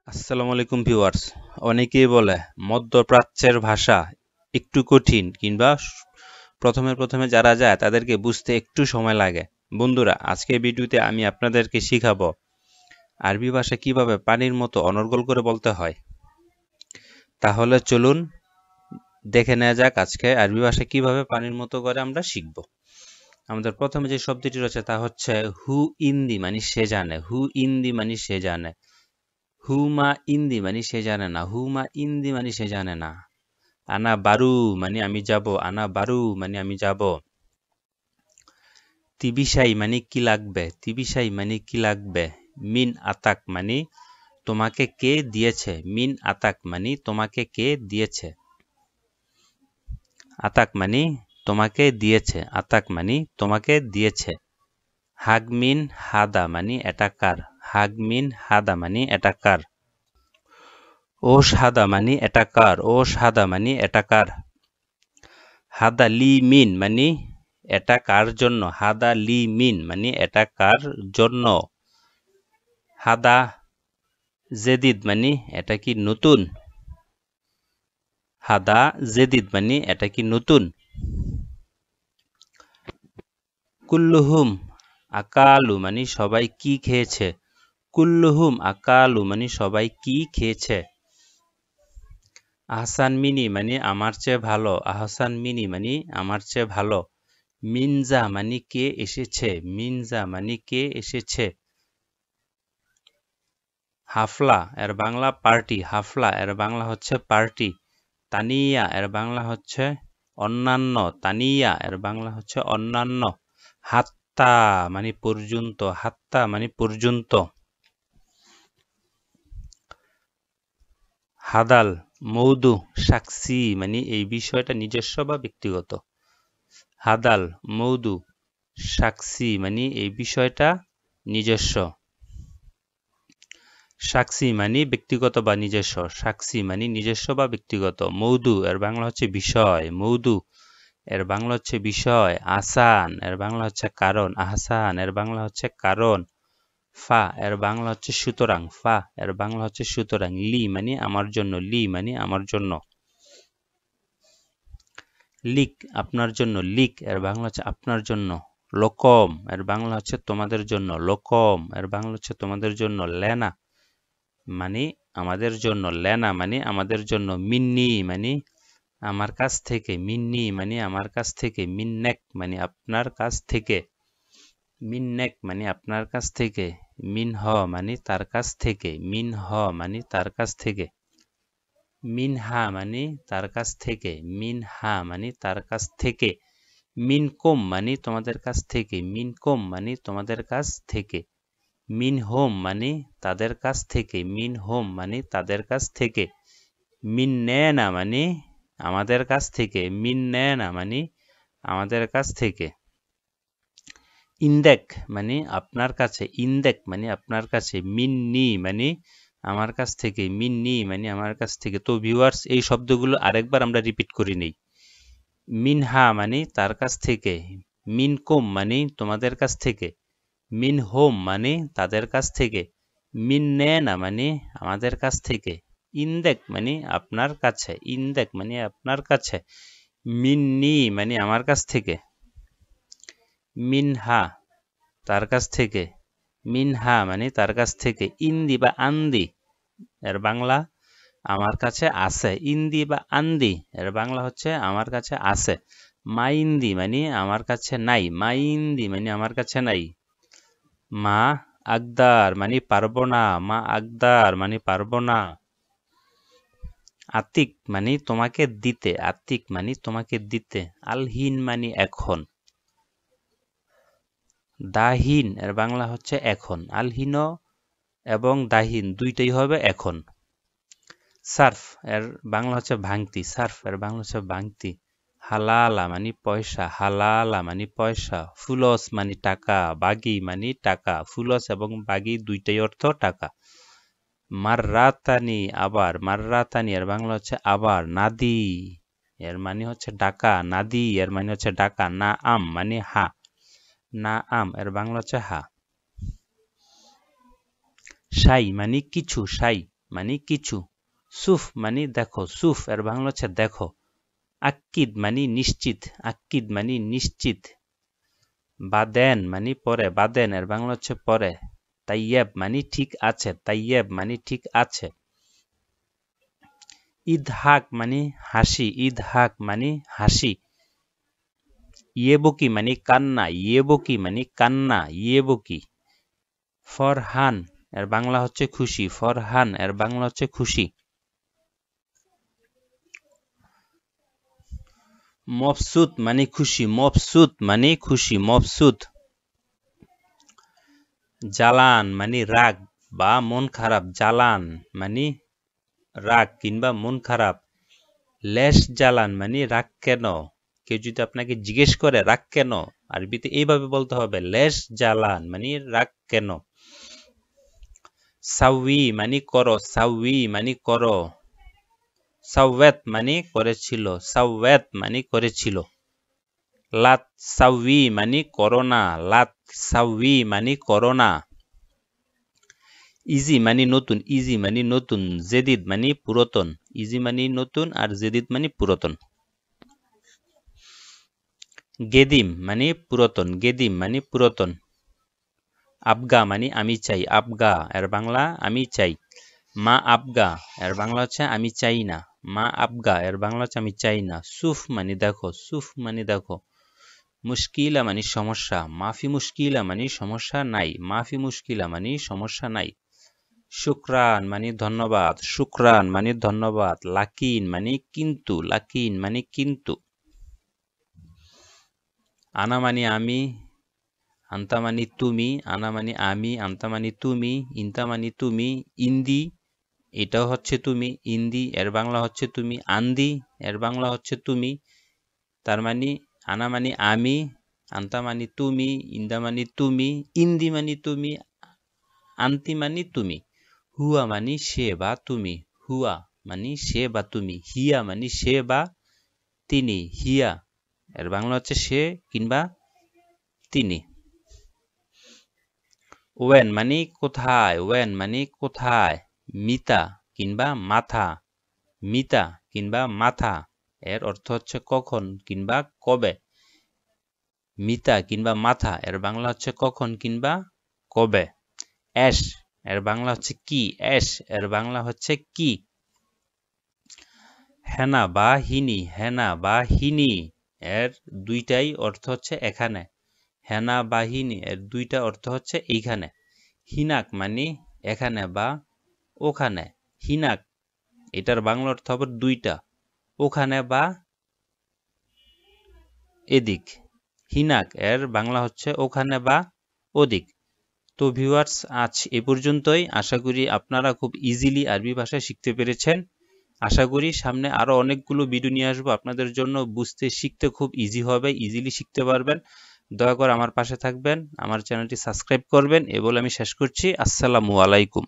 আসসালামু আলাইকুম ভিউয়ার্স। অনেকেই বলে মধ্যপ্রাচ্যের ভাষা একটু কঠিন কিংবা প্রথমে যারা যায় তাদেরকে বুঝতে একটু সময় লাগে। বন্ধুরা, আজকের ভিডিওতে আমি আপনাদেরকে শিখাবো আরবি ভাষা কিভাবে পানির মতো অনর্গল করে বলতে হয়। তাহলে চলুন দেখে নেওয়া যাক আজকে আরবি ভাষা কিভাবে পানির মতো করে আমরা শিখব। আমাদের প্রথমে যে শব্দটি রয়েছে তা হচ্ছে হু ইন্দি, মানে সে জানে। হু ইন্দি মানে সে জানে। হুমা ইন্দি মানে সে জানে না। হুমা ইন্দি মানে সে জানে না। আনা বারু মানে আমি যাব। আনা বারু মানে আমি যাব। তিবিসাই মানে কি লাগবে। তিবিসাই মানে কি লাগবে। মিন আতাক মানে তোমাকে কে দিয়েছে। মিন আতাক মানে তোমাকে কে দিয়েছে। আতাক মানে তোমাকে দিয়েছে। আতাক মানে তোমাকে দিয়েছে। হাগমিন হাদা মানে এটা কার। হাগমিন হাদা মানে এটা কার। ও সাদা মানে এটা কার। ও সাদা মানে এটা কার। হাদা লি মিন মানে এটা কার জন্য। হাদা লি মিন মানে এটা কার জন্য। হাদা জেদিদ মানে এটা কি নতুন। হাদা জেদিদ মানে এটা কি নতুন। কুল্লুহুম আকালু মানে সবাই কি খেয়েছে। কুল্লুহুম আকালু মানে সবাই কি খেয়েছে। আহসান মিনি মানে আমার চেয়ে ভালো। আহসান মিনি মানে আমার চেয়ে ভালো। মিনজা মানে কে এসেছে। মিনজা মানে কে এসেছে। হাফলা এর বাংলা পার্টি। হাফলা এর বাংলা হচ্ছে পার্টি। তানিয়া এর বাংলা হচ্ছে অন্যান্য। তানিয়া এর বাংলা হচ্ছে অন্যান্য। হাত্তা মানে পর্যন্ত। হাত্তা মানে পর্যন্ত। হাদাল মৌদু সাক্ষী মানে এই বিষয়টা নিজস্ব বা ব্যক্তিগত। হাদাল মৌদু সাক্ষী মানে এই বিষয়টা নিজস্ব। সাক্ষী মানে ব্যক্তিগত বা নিজস্ব। সাক্ষী মানে নিজস্ব বা ব্যক্তিগত। মৌদু এর বাংলা হচ্ছে বিষয়। মৌদু এর বাংলা হচ্ছে বিষয়। আসান এর বাংলা হচ্ছে কারণ। আহসান এর বাংলা হচ্ছে কারণ। ফা এর বাংলা হচ্ছে সুতরাং। ফা এর বাংলা হচ্ছে সুতরাং। লি মানে আমার জন্য। লি মানে আমার জন্য। লিক আপনার জন্য। লিক এর বাংলা হচ্ছে আপনার জন্য। লোকম এর বাংলা হচ্ছে তোমাদের জন্য। লোকম এর বাংলা হচ্ছে তোমাদের জন্য। লেনা মানে আমাদের জন্য। লেনা মানে আমাদের জন্য। মিন্নি মানে আমার কাছ থেকে। মিন্নি মানে আমার কাছ থেকে। মিন্নেক মানে আপনার কাছ থেকে। মিন্নেক মানে আপনার কাছ থেকে। মিনহ মানে তার কাছ থেকে। মিনহ মানে তার কাছ থেকে। মিনহা মানে তার কাছ থেকে। মিনহা মানে তার কাছ থেকে। মিনকুম মানে তোমাদের কাছ থেকে। মিনকুম মানে তোমাদের কাছ থেকে। মিন হোম মানে তাদের কাছ থেকে। মিন হোম মানে তাদের কাছ থেকে। মিন নেনা মানে আমাদের কাছ থেকে। মিন নেনা মানে আমাদের কাছ থেকে। ইন্দেক মানে আপনার কাছে। ইন্দেক মানে আপনার কাছে। মিন্নি মানে আমার কাছ থেকে। মিন্নি মানে আমার কাছ থেকে। তো ভিউয়ার্স, এই শব্দগুলো আরেকবার আমরা রিপিট করে নেই। মিনহা মানে তার কাছ থেকে। মিনকুম মানে তোমাদের কাছ থেকে। মিন হোম মানে তাদের কাছ থেকে। মিন নেনা মানে আমাদের কাছ থেকে। ইন্দেক মানে আপনার কাছে। ইন্দেক মানে আপনার কাছে। মিন্নি মানে আমার কাছ থেকে। মিনহা তার কাছ থেকে। মিনহা মানে তার কাছ থেকে। ইন্দি বা আন্দি এর বাংলা আমার কাছে আছে। ইন্দি বা আন্দি এর বাংলা হচ্ছে আমার কাছে আছে। মাইন্দি মানে আমার কাছে নাই। মাইন্দি মানে আমার কাছে নাই। মা আগদার মানে পারবো না। মা আগদার মানে পারবো না। আতিক মানে তোমাকে দিতে। আতিক মানে তোমাকে দিতে। আলহিন মানে এখন। দাহিন এর বাংলা হচ্ছে এখন। আলহিন এবং দাহিন দুইটাই হবে এখন। সার্ফ এর বাংলা হচ্ছে ভাঙতি। সার্ফ এর বাংলা হচ্ছে ভাঙতি। হালালা মানে পয়সা। হালালা মানে পয়সা। ফুলস মানে টাকা। বাগি মানে টাকা। ফুলস এবং বাগি দুইটাই অর্থ টাকা। মাররাতানি আবার। মাররাতানি এর বাংলা হচ্ছে আবার। নাদি এর মানে হচ্ছে ডাকা। নাদি এর মানে হচ্ছে ডাকা। না আম মানে হা। না আম এর বাংলা হচ্ছে হা। সাই মানে কিছু। সাই মানে কিছু, সুফ মানে দেখো, সুফ এর বাংলা হচ্ছে দেখো, আক্কিদ মানে নিশ্চিত, আক্কিদ মানে নিশ্চিত, বাদেন মানে পরে, বাদেন এর বাংলা হচ্ছে পরে, তাইয়েব মানে ঠিক আছে, তাইয়েব মানে ঠিক আছে, ইদহাক মানে হাসি, ইদহাক মানে হাসি, ইয়েবকি মানে কান্না, ইয়েবকি মানে কান্না, ইয়েবকি, ফরহান এর বাংলা হচ্ছে খুশি, ফরহান এর বাংলা হচ্ছে খুশি, মবসুত মানে খুশি, মবসুত মানে খুশি, মবসুত, জালান মানে রাগ বা মন খারাপ, জালান মানে রাগ কিংবা মন খারাপ, লেশ জালান মানে রাগ কেন, কেউ যদি আপনাকে জিজ্ঞেস করে রাগ কেন, আরবিতে এইভাবে বলতে হবে, লেশ জালান মানে রাগ কেন, সাউই মানে করো, সাউই মানে করো, সাওয়েত মানে করেছিল, সাওয়েত মানে করেছিল, লাত সাউই মানে করোনা, লাত সাউই মানে করোনা, ইজি মানে নতুন, ইজি মানে নতুন, জেদিদ মানে পুরাতন, ইজি মানে নতুন আর জেদিদ মানে পুরাতন, গেদিম মানে পুরাতন, গেদিম মানে পুরাতন, আবগা মানে আমি চাই, আবগা এর বাংলা আমি চাই, মা আবগা এর বাংলা হচ্ছে আমি চাই না, মা আবগা এর বাংলা হচ্ছে আমি চাই না, সুফ মানে দেখো, সুফ মানে দেখো, মুশকিলা মানে সমস্যা, মাফি মুশকিলা মানে সমস্যা নাই, মাফি মুশকিলা মানে সমস্যা নাই, শুকরান মানে ধন্যবাদ, শুকরান মানে ধন্যবাদ, লাকিন মানে কিন্তু, লাকিন মানে কিন্তু, আনা মানে আমি, আন্তা মানে তুমি, আনা মানে আমি, আন্তা মানে তুমি, ইন্তা মানে তুমি, ইন্দি এটাও হচ্ছে তুমি, ইন্দি এর বাংলা হচ্ছে তুমি, আন্দি এর বাংলা হচ্ছে তুমি, তার মানে আনা মানে আমি, আন্তা মানে তুমি, ইন্দা মানে তুমি, ইন্দি মানে তুমি, আন্তি মানে তুমি, হুয়া মানে সে বা তুমি, হুয়া মানে সে বা তুমি, হিয়া মানে সে বা তিনি, হিয়া এর বাংলা হচ্ছে সে কিংবা তিনি, ওয়েন মানে কোথায়, ওয়েন মানে কোথায়, মিতা কিংবা মাথা, মিতা কিংবা মাথা এর অর্থ হচ্ছে কখন কিংবা কবে, মিতা কিংবা মাথা এর বাংলা হচ্ছে কখন কিংবা কবে, অ্যাশ এর বাংলা হচ্ছে কি, অ্যাশ এর বাংলা হচ্ছে কি, হেনা বা হিনি, হেনা বা হিনি এর দুইটাই অর্থ হচ্ছে এখানে, হেনা বা হিনি এর দুইটা অর্থ হচ্ছে এইখানে, হিনাক মানে এখানে বা ওখানে, হিনাক এটার বাংলা অর্থ হবে দুইটা, ওখানে বা এদিক, হিনাক এর বাংলা হচ্ছে ওখানে বা ওদিক। তো ভিউয়ার্স, আজ এ পর্যন্তই। আশা করি আপনারা খুব ইজিলি আরবি ভাষা শিখতে পেরেছেন। আশা করি সামনে আরো অনেকগুলো ভিডিও নিয়ে আসবো আপনাদের জন্য, বুঝতে শিখতে খুব ইজি হবে, ইজিলি শিখতে পারবেন। দয়া করে আমার পাশে থাকবেন, আমার চ্যানেলটি সাবস্ক্রাইব করবেন। এ বলে আমি শেষ করছি। আসসালামু আলাইকুম।